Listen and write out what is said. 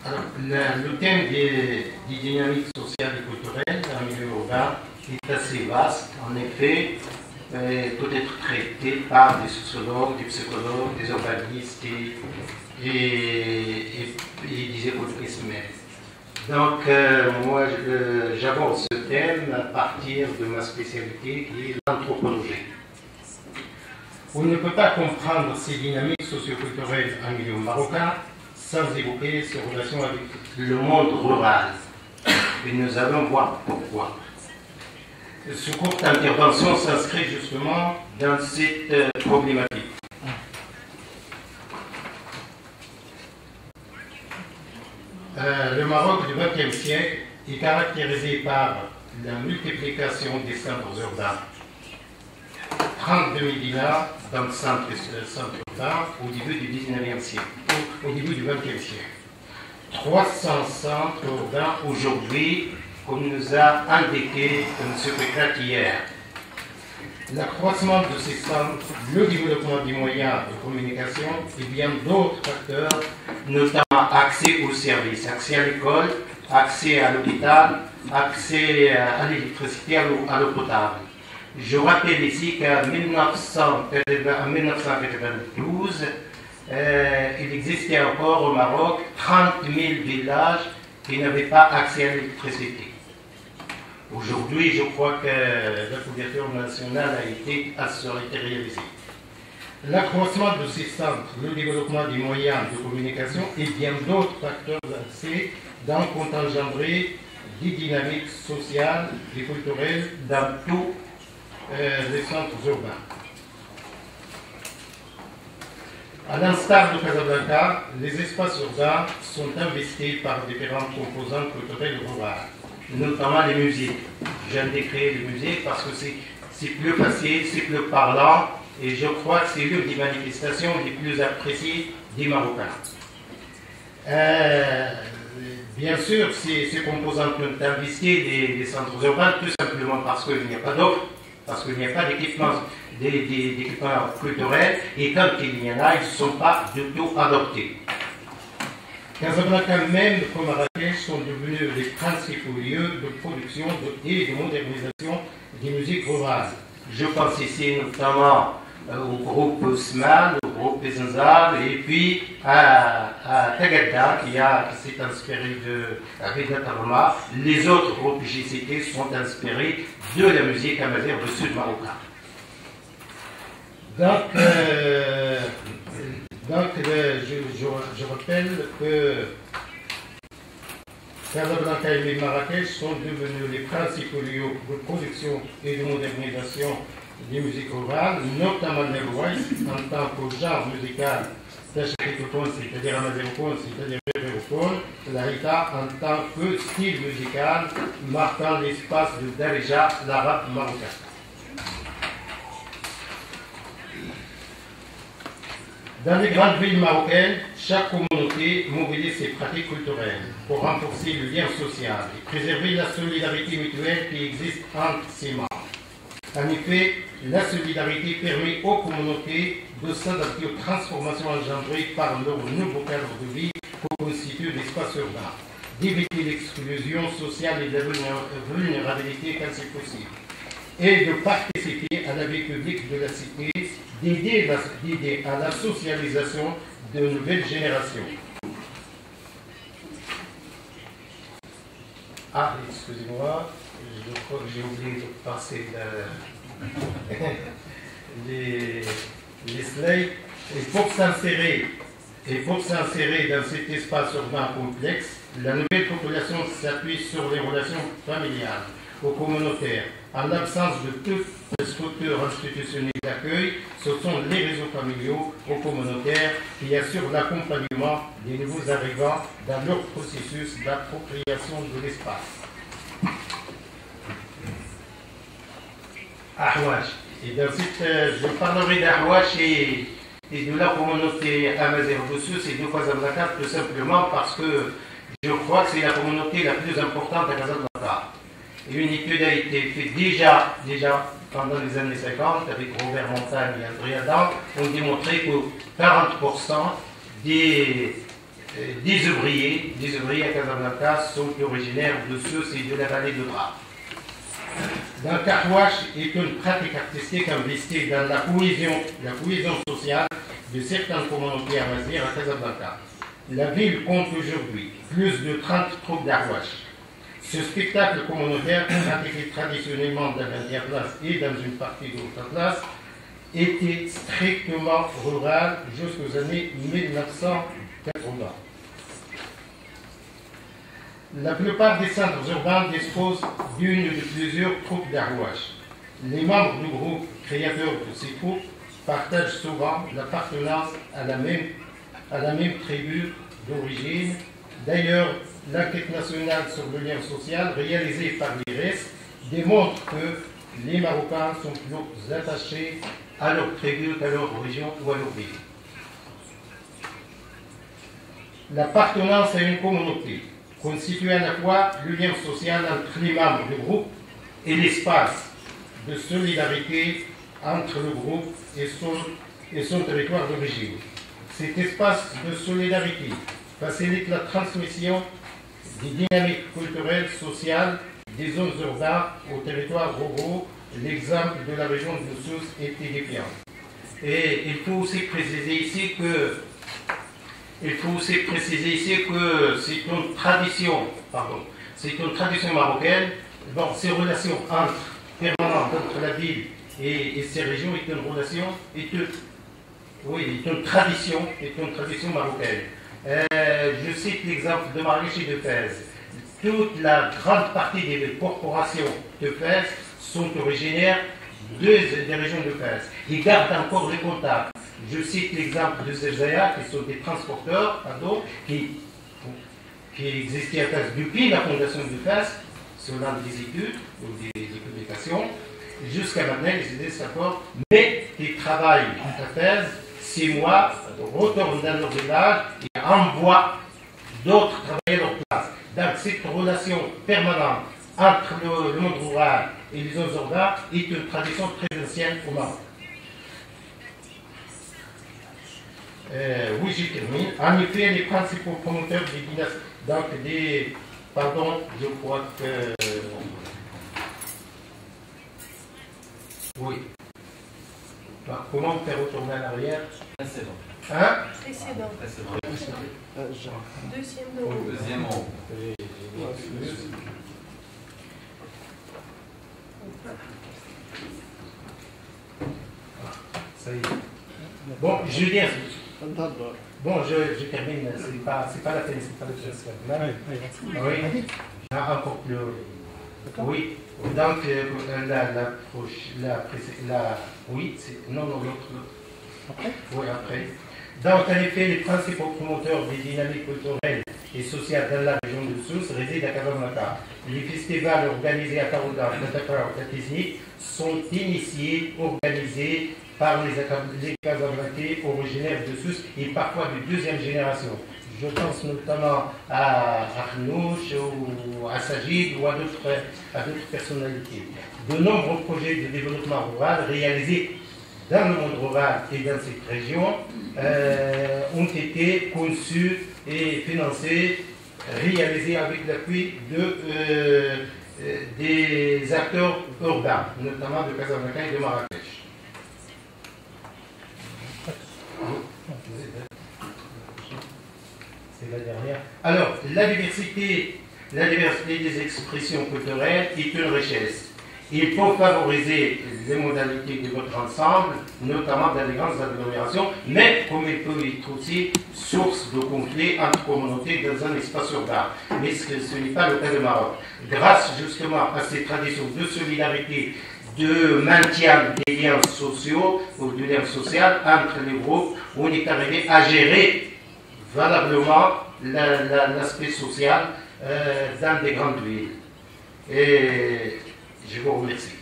Alors, le thème des dynamiques sociales et culturelles en milieu urbain est assez vaste. En effet, peut être traité par des sociologues, des psychologues, des urbanistes et des économistes même. Donc, moi, j'aborde ce thème à partir de ma spécialité qui est l'anthropologie. On ne peut pas comprendre ces dynamiques socioculturelles en milieu marocain sans évoquer ses relations avec le monde rural. Et nous allons voir pourquoi. Ce courte intervention s'inscrit justement dans cette problématique. Le Maroc du XXe siècle est caractérisé par la multiplication des centres urbains. 32 000 dinars dans le centre urbain au début du 19e siècle, au début du 20e siècle. 300 centres urbains aujourd'hui, comme nous a indiqué M. Pécrate hier. L'accroissement de ces centres, le développement des moyens de communication et bien d'autres facteurs, notamment accès aux services, accès à l'école, accès à l'hôpital, accès à l'électricité, à l'eau potable. Je rappelle ici qu'en 1992, il existait encore au Maroc 30 000 villages qui n'avaient pas accès à l'électricité. Aujourd'hui, je crois que la couverture nationale a été réalisée. L'accroissement de ces centres, le développement des moyens de communication et bien d'autres facteurs d'accès ont engendré des dynamiques sociales et culturelles dans tous les centres urbains. À l'instar de Casablanca, les espaces urbains sont investis par différentes composantes culturelles rurales, notamment les musées. J'aime décrire les musées parce que c'est plus facile, c'est plus parlant, et je crois que c'est l'une des manifestations les plus appréciées des Marocains. Bien sûr, ces composantes sont investies des centres urbains tout simplement parce qu'il n'y a pas d'offres, parce qu'il n'y a pas d'équipement culturel, et quand il y en a, ils ne sont pas du tout adoptés. Casablanca même, comme Marrakech, sont devenus les principaux lieux de production et de modernisation des musiques rurales. Je pense ici notamment au groupe Sman, au groupe Zenzal, et puis à Tagadda, qui s'est inspiré de Rida Tarma. Les autres groupes que j'ai cités sont inspirés de la musique amazigh du sud marocain. Je rappelle que Casablanca et Marrakech sont devenus les principaux lieux de production et de modernisation des musiques rurales, notamment le Rouaïs, en tant que genre musical, c'est-à-dire amazigh, c'est-à-dire berber, la Rita en tant que style musical marquant l'espace de Darija, l'arabe marocain. Dans les grandes villes marocaines, chaque communauté mobilise ses pratiques culturelles pour renforcer le lien social et préserver la solidarité mutuelle qui existe entre ses membres. En effet, la solidarité permet aux communautés de s'adapter aux transformations engendrées par leur nouveau cadre de vie pour constituer l'espace urbain, d'éviter l'exclusion sociale et la vulnérabilité quand c'est possible, et de participer à la vie publique de la cité, d'aider à la socialisation de nouvelles générations. Ah, excusez-moi, je crois que j'ai oublié de passer les slides. Et pour s'insérer dans cet espace urbain complexe, la nouvelle population s'appuie sur les relations familiales ou communautaires. En l'absence de toute structure institutionnelle d'accueil, ce sont les réseaux familiaux ou communautaires qui assurent l'accompagnement des nouveaux arrivants dans leur processus d'appropriation de l'espace. Ahouach. Et dans je parlerai d'Ahouach et de la communauté amazigh du Sud et de Casablanca tout simplement parce que je crois que c'est la communauté la plus importante à Casablanca. Une étude a été faite déjà pendant les années 50 avec Robert Montagne et André Adam, ont démontré que 40% des des ouvriers à Casablanca sont originaires de Sousse et de la vallée de Dra. Dans le Kahwash est une pratique artistique investie dans la cohésion sociale de certaines communautés amazières à Casablanca. La ville compte aujourd'hui plus de 30 troupes d'Arwash. Ce spectacle communautaire, pratiqué traditionnellement dans l'interclasse et dans une partie de l'autre-classe, était strictement rural jusqu'aux années 1980. La plupart des centres urbains disposent d'une ou de plusieurs troupes d'Arwash. Les membres du groupe créateur de ces troupes partagent souvent l'appartenance à la même tribu d'origine. D'ailleurs, l'enquête nationale sur le lien social réalisée par l'IRES démontre que les Marocains sont plus attachés à leur tribu qu'à leur région ou à leur ville. L'appartenance à une communauté constitue à la fois le lien social entre les membres du groupe et l'espace de solidarité entre le groupe et son territoire d'origine. Cet espace de solidarité facilite la transmission des dynamiques culturelles, sociales des zones urbaines aux territoires ruraux. L'exemple de la région de Sousse est édifiant. Et il faut aussi préciser ici que c'est une tradition marocaine. Bon, ces relations permanentes entre la ville et ces régions est une tradition marocaine. Je cite l'exemple de Marrakech et de Fès. Toute la grande partie des corporations de Fès sont originaires des régions de Fès. Ils gardent encore les contacts. Je cite l'exemple de Zerzaïa, qui sont des transporteurs, qui existaient à Fès depuis la fondation de Fès, selon des études ou des publications, jusqu'à maintenant, ils existent encore, mais qui travaillent à Fès 6 mois, retournent dans leur village et envoient d'autres travailler à leur place. Donc cette relation permanente entre le monde rural et les zones urbaines est une tradition très ancienne au Maroc. Oui, je termine. En effet, les principaux promoteurs des dynasties, donc des... Pardon, je crois que... Oui. Bah, comment faire retourner à l'arrière? Précédent. Hein? Précédent. Deuxième en haut. Ça y est. Bon, je veux dire. Bon, je termine. C'est pas la fin, c'est pas le principal. Oui. Encore plus. Oui. Donc, oui, non, l'autre. Après? Oui, après. Donc, en effet, les principaux promoteurs des dynamiques culturelles et sociales dans la région de Sousse résident à Casablanca. Les festivals organisés à Tarouda, Dakar et Tizni sont initiés, organisés par les Casablancais originaires de Sousse et parfois de deuxième génération. Je pense notamment à Arnouch ou à Sajid ou à d'autres personnalités. De nombreux projets de développement rural réalisés dans le monde rural et dans cette région ont été conçus et financés, réalisés avec l'appui des acteurs urbains, notamment de Casablanca et de Marrakech. C'est la dernière. Alors, la diversité des expressions culturelles est une richesse. Il faut favoriser les modalités de votre ensemble, notamment dans les grandes agglomérations, mais comme il peut être aussi source de conflits entre communautés dans un espace urbain. Mais ce n'est pas le cas de Maroc. Grâce justement à ces traditions de solidarité, de maintien des liens sociaux ou du lien social entre les groupes, on est arrivé à gérer valablement l'aspect social dans des grandes villes. Et je vous remercie.